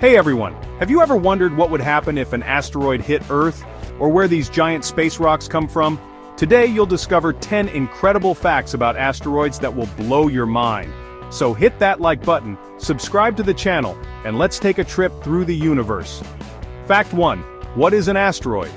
Hey everyone, have you ever wondered what would happen if an asteroid hit Earth, or where these giant space rocks come from? Today you'll discover 10 incredible facts about asteroids that will blow your mind. So hit that like button, subscribe to the channel, and let's take a trip through the universe. Fact 1. What is an asteroid?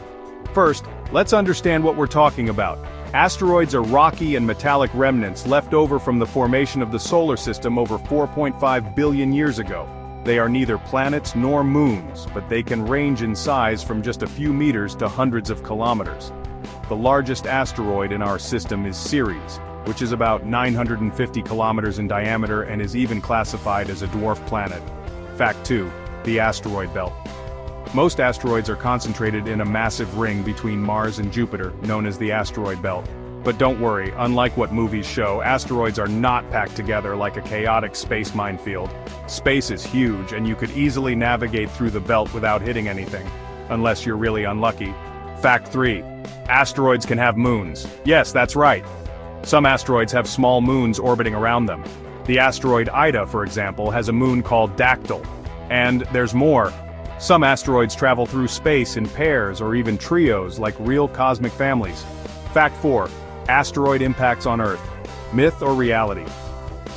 First, let's understand what we're talking about. Asteroids are rocky and metallic remnants left over from the formation of the solar system over 4.5 billion years ago. They are neither planets nor moons, but they can range in size from just a few meters to hundreds of kilometers. The largest asteroid in our system is Ceres, which is about 950 kilometers in diameter and is even classified as a dwarf planet. Fact 2. The asteroid belt. Most asteroids are concentrated in a massive ring between Mars and Jupiter, known as the asteroid belt. But don't worry, unlike what movies show, asteroids are not packed together like a chaotic space minefield. Space is huge, and you could easily navigate through the belt without hitting anything. Unless you're really unlucky. Fact 3. Asteroids can have moons. Yes, that's right. Some asteroids have small moons orbiting around them. The asteroid Ida, for example, has a moon called Dactyl. And there's more. Some asteroids travel through space in pairs or even trios like real cosmic families. Fact 4. Asteroid impacts on Earth. Myth or reality?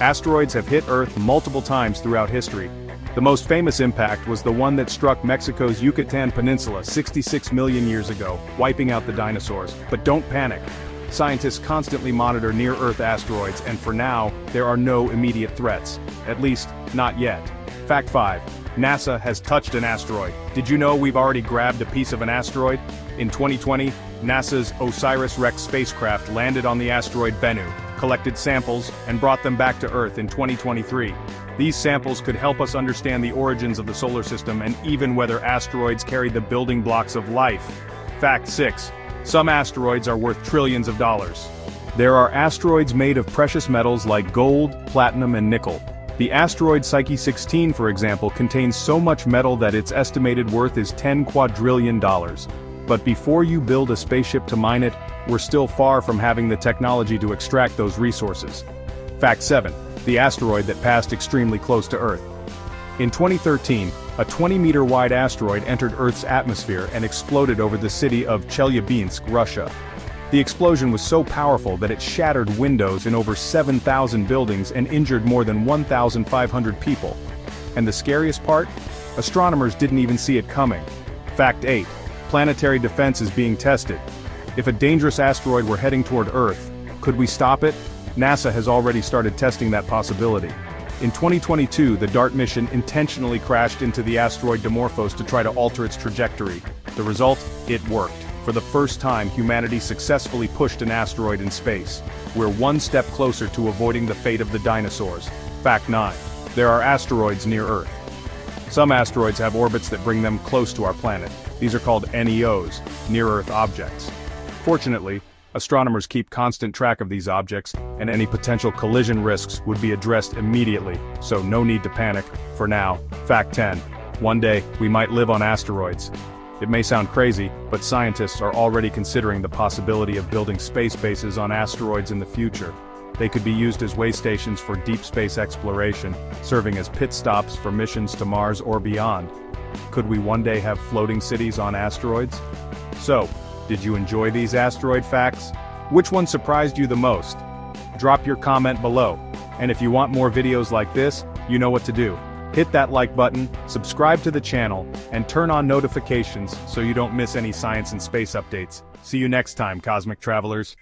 Asteroids have hit Earth multiple times throughout history. The most famous impact was the one that struck Mexico's Yucatan Peninsula 66 million years ago, wiping out the dinosaurs. But don't panic. Scientists constantly monitor near-Earth asteroids, and for now, there are no immediate threats. At least, not yet. Fact 5. NASA has touched an asteroid. Did you know we've already grabbed a piece of an asteroid? In 2020, NASA's OSIRIS-REx spacecraft landed on the asteroid Bennu, collected samples, and brought them back to Earth in 2023. These samples could help us understand the origins of the solar system and even whether asteroids carry the building blocks of life. Fact 6. Some asteroids are worth trillions of dollars. There are asteroids made of precious metals like gold, platinum, and nickel. The asteroid Psyche 16, for example, contains so much metal that its estimated worth is $10 quadrillion. But before you build a spaceship to mine it, we're still far from having the technology to extract those resources. Fact 7. The asteroid that passed extremely close to Earth. In 2013, a 20-meter wide asteroid entered Earth's atmosphere and exploded over the city of Chelyabinsk, Russia. The explosion was so powerful that it shattered windows in over 7,000 buildings and injured more than 1,500 people. And the scariest part? Astronomers didn't even see it coming. Fact 8. Planetary defense is being tested. If a dangerous asteroid were heading toward Earth, could we stop it? NASA has already started testing that possibility. In 2022, the DART mission intentionally crashed into the asteroid Dimorphos to try to alter its trajectory. The result? It worked. For the first time, humanity successfully pushed an asteroid in space. We're one step closer to avoiding the fate of the dinosaurs. Fact 9. There are asteroids near Earth. Some asteroids have orbits that bring them close to our planet. These are called NEOs, near-Earth objects. Fortunately, astronomers keep constant track of these objects, and any potential collision risks would be addressed immediately, so no need to panic, for now. Fact 10. One day, we might live on asteroids. It may sound crazy, but scientists are already considering the possibility of building space bases on asteroids in the future. They could be used as way stations for deep space exploration, serving as pit stops for missions to Mars or beyond. Could we one day have floating cities on asteroids? So, did you enjoy these asteroid facts? Which one surprised you the most? Drop your comment below. And if you want more videos like this, you know what to do. Hit that like button, subscribe to the channel, and turn on notifications so you don't miss any science and space updates. See you next time, cosmic travelers.